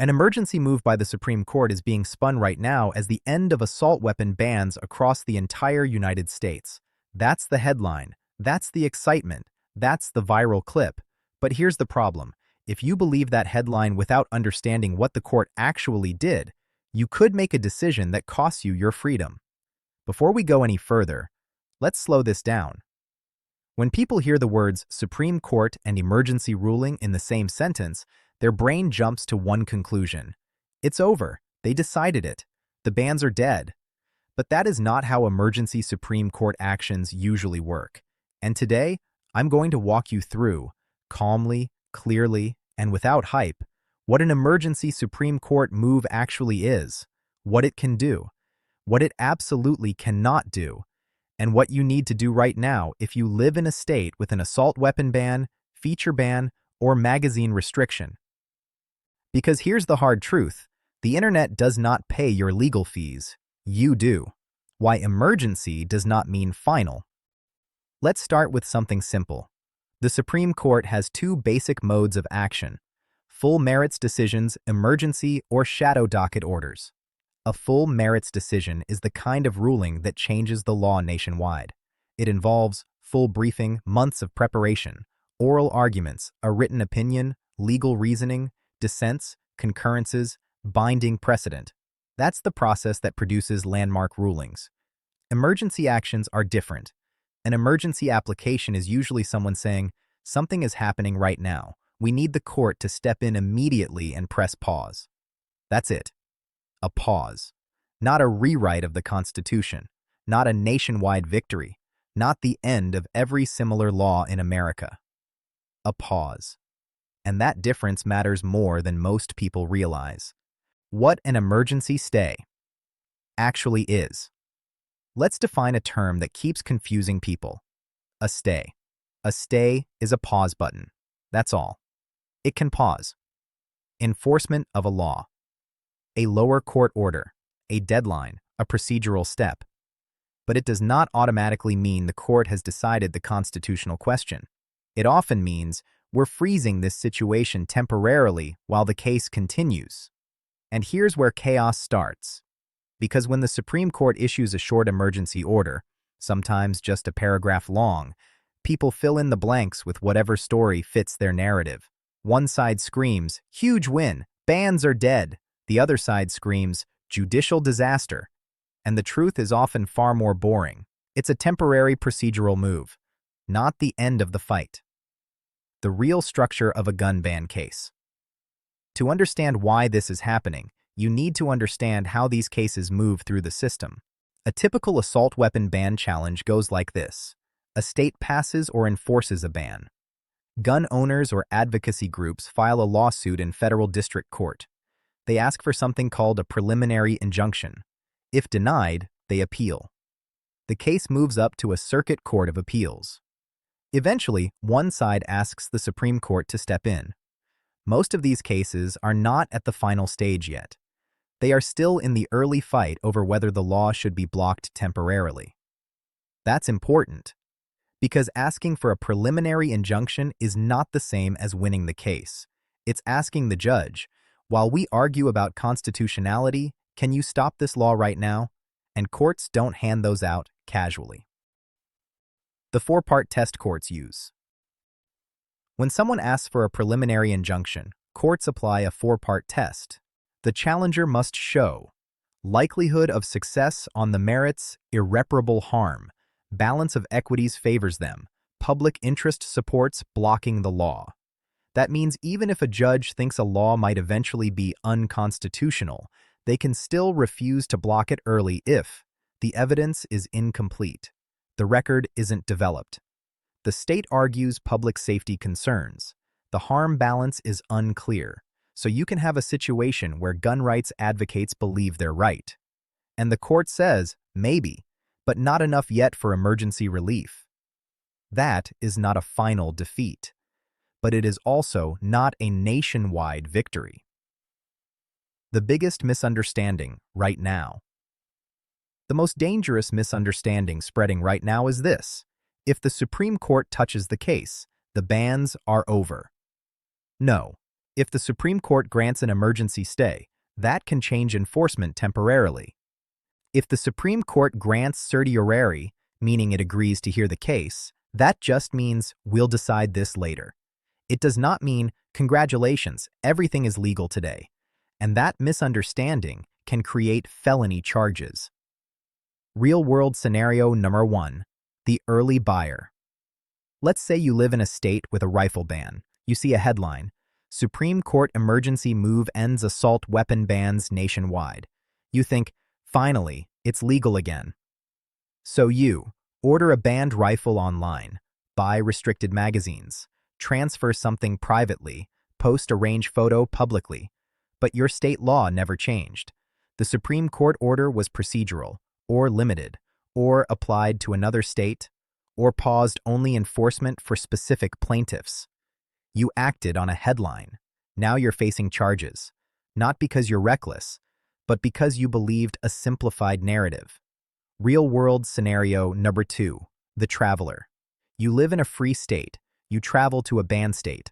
An emergency move by the Supreme Court is being spun right now as the end of assault weapon bans across the entire United States. That's the headline. That's the excitement. That's the viral clip. But here's the problem. If you believe that headline without understanding what the court actually did, you could make a decision that costs you your freedom. Before we go any further, let's slow this down. When people hear the words Supreme Court and emergency ruling in the same sentence, their brain jumps to one conclusion. It's over. They decided it. The bans are dead. But that is not how emergency Supreme Court actions usually work. And today, I'm going to walk you through, calmly, clearly, and without hype, what an emergency Supreme Court move actually is, what it can do, what it absolutely cannot do, and what you need to do right now if you live in a state with an assault weapon ban, feature ban, or magazine restriction. Because here's the hard truth, the internet does not pay your legal fees, you do. Why emergency does not mean final. Let's start with something simple. The Supreme Court has two basic modes of action: full merits decisions, emergency, or shadow docket orders. A full merits decision is the kind of ruling that changes the law nationwide. It involves full briefing, months of preparation, oral arguments, a written opinion, legal reasoning, dissents, concurrences, binding precedent. That's the process that produces landmark rulings. Emergency actions are different. An emergency application is usually someone saying, something is happening right now. We need the court to step in immediately and press pause. That's it. A pause. Not a rewrite of the Constitution. Not a nationwide victory. Not the end of every similar law in America. A pause. And that difference matters more than most people realize. What an emergency stay actually is. Let's define a term that keeps confusing people. A stay. A stay is a pause button. That's all. It can pause. Enforcement of a law. A lower court order. A deadline. A procedural step. But it does not automatically mean the court has decided the constitutional question. It often means we're freezing this situation temporarily while the case continues. And here's where chaos starts. Because when the Supreme Court issues a short emergency order, sometimes just a paragraph long, people fill in the blanks with whatever story fits their narrative. One side screams, huge win, bans are dead. The other side screams, judicial disaster. And the truth is often far more boring. It's a temporary procedural move, not the end of the fight. The real structure of a gun ban case. To understand why this is happening, you need to understand how these cases move through the system. A typical assault weapon ban challenge goes like this. A state passes or enforces a ban. Gun owners or advocacy groups file a lawsuit in federal district court. They ask for something called a preliminary injunction. If denied, they appeal. The case moves up to a circuit court of appeals. Eventually, one side asks the Supreme Court to step in. Most of these cases are not at the final stage yet. They are still in the early fight over whether the law should be blocked temporarily. That's important, because asking for a preliminary injunction is not the same as winning the case. It's asking the judge, while we argue about constitutionality, can you stop this law right now? And courts don't hand those out casually. The four-part test courts use. When someone asks for a preliminary injunction, courts apply a four-part test. The challenger must show likelihood of success on the merits, irreparable harm, balance of equities favors them, public interest supports blocking the law. That means even if a judge thinks a law might eventually be unconstitutional, they can still refuse to block it early if the evidence is incomplete. The record isn't developed. The state argues public safety concerns. The harm balance is unclear, so you can have a situation where gun rights advocates believe they're right. And the court says, maybe, but not enough yet for emergency relief. That is not a final defeat, but it is also not a nationwide victory. The biggest misunderstanding right now. The most dangerous misunderstanding spreading right now is this. If the Supreme Court touches the case, the bans are over. No. If the Supreme Court grants an emergency stay, that can change enforcement temporarily. If the Supreme Court grants certiorari, meaning it agrees to hear the case, that just means we'll decide this later. It does not mean, congratulations, everything is legal today. And that misunderstanding can create felony charges. Real-world scenario number 1, the early buyer. Let's say you live in a state with a rifle ban. You see a headline, Supreme Court emergency move ends assault weapon bans nationwide. You think, finally, it's legal again. So you order a banned rifle online, buy restricted magazines, transfer something privately, post a range photo publicly. But your state law never changed. The Supreme Court order was procedural, or limited, or applied to another state, or paused only enforcement for specific plaintiffs. You acted on a headline. Now you're facing charges, not because you're reckless, but because you believed a simplified narrative. Real-world scenario number 2, the traveler. You live in a free state. You travel to a banned state.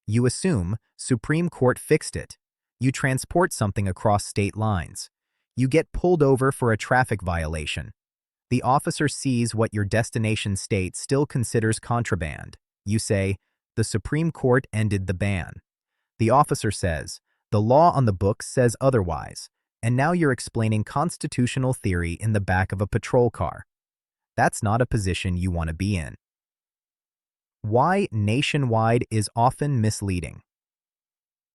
You assume Supreme Court fixed it. You transport something across state lines. You get pulled over for a traffic violation. The officer sees what your destination state still considers contraband. You say, the Supreme Court ended the ban. The officer says, the law on the books says otherwise, and now you're explaining constitutional theory in the back of a patrol car. That's not a position you want to be in. Why nationwide is often misleading.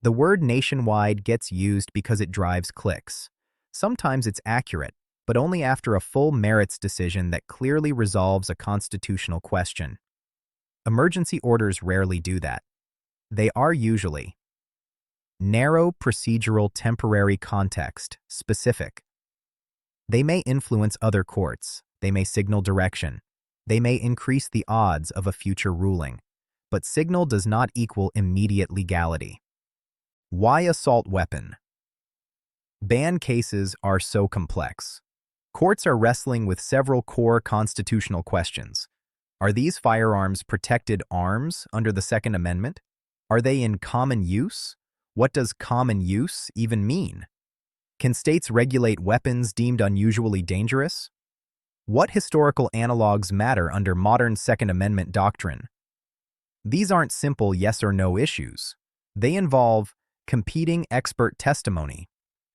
The word nationwide gets used because it drives clicks. Sometimes it's accurate, but only after a full merits decision that clearly resolves a constitutional question. Emergency orders rarely do that. They are usually narrow, procedural, temporary context, specific. They may influence other courts. They may signal direction. They may increase the odds of a future ruling. But signal does not equal immediate legality. Why assault weapon? Ban cases are so complex. Courts are wrestling with several core constitutional questions. Are these firearms protected arms under the Second Amendment? Are they in common use? What does common use even mean? Can states regulate weapons deemed unusually dangerous? What historical analogs matter under modern Second Amendment doctrine? These aren't simple yes or no issues. They involve competing expert testimony,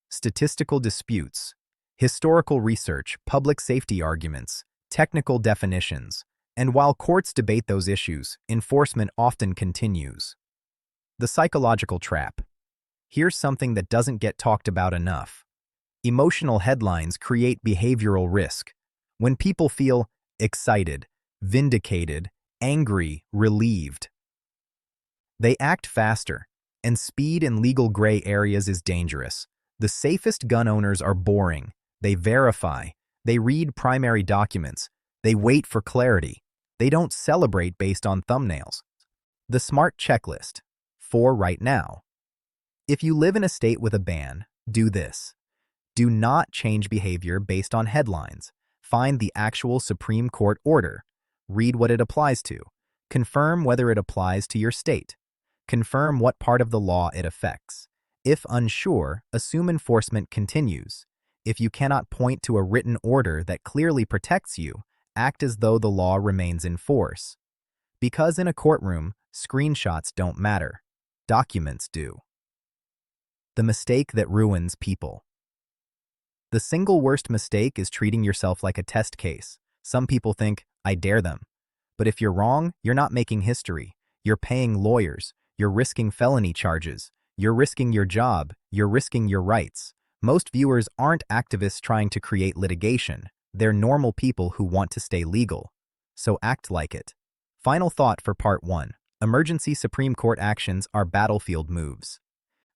statistical disputes, historical research, public safety arguments, technical definitions, and while courts debate those issues, enforcement often continues. The psychological trap. Here's something that doesn't get talked about enough. Emotional headlines create behavioral risk. When people feel excited, vindicated, angry, relieved, they act faster, and speed in legal gray areas is dangerous. The safest gun owners are boring. They verify. They read primary documents. They wait for clarity. They don't celebrate based on thumbnails. The SMART checklist. For right now. If you live in a state with a ban, do this. Do not change behavior based on headlines. Find the actual Supreme Court order. Read what it applies to. Confirm whether it applies to your state. Confirm what part of the law it affects. If unsure, assume enforcement continues. If you cannot point to a written order that clearly protects you, act as though the law remains in force. Because in a courtroom, screenshots don't matter. Documents do. The mistake that ruins people. The single worst mistake is treating yourself like a test case. Some people think, I dare them. But if you're wrong, you're not making history. You're paying lawyers. You're risking felony charges. You're risking your job. You're risking your rights. Most viewers aren't activists trying to create litigation. They're normal people who want to stay legal. So act like it. Final thought for Part 1. Emergency Supreme Court actions are battlefield moves.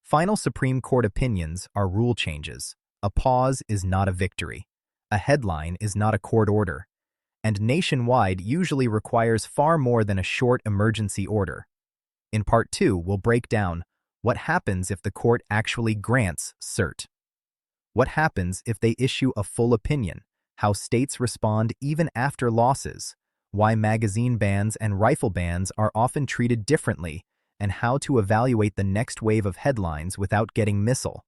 Final Supreme Court opinions are rule changes. A pause is not a victory. A headline is not a court order. And nationwide usually requires far more than a short emergency order. In Part 2, we'll break down what happens if the court actually grants cert. What happens if they issue a full opinion? How states respond even after losses? Why magazine bans and rifle bans are often treated differently? and how to evaluate the next wave of headlines without getting missile.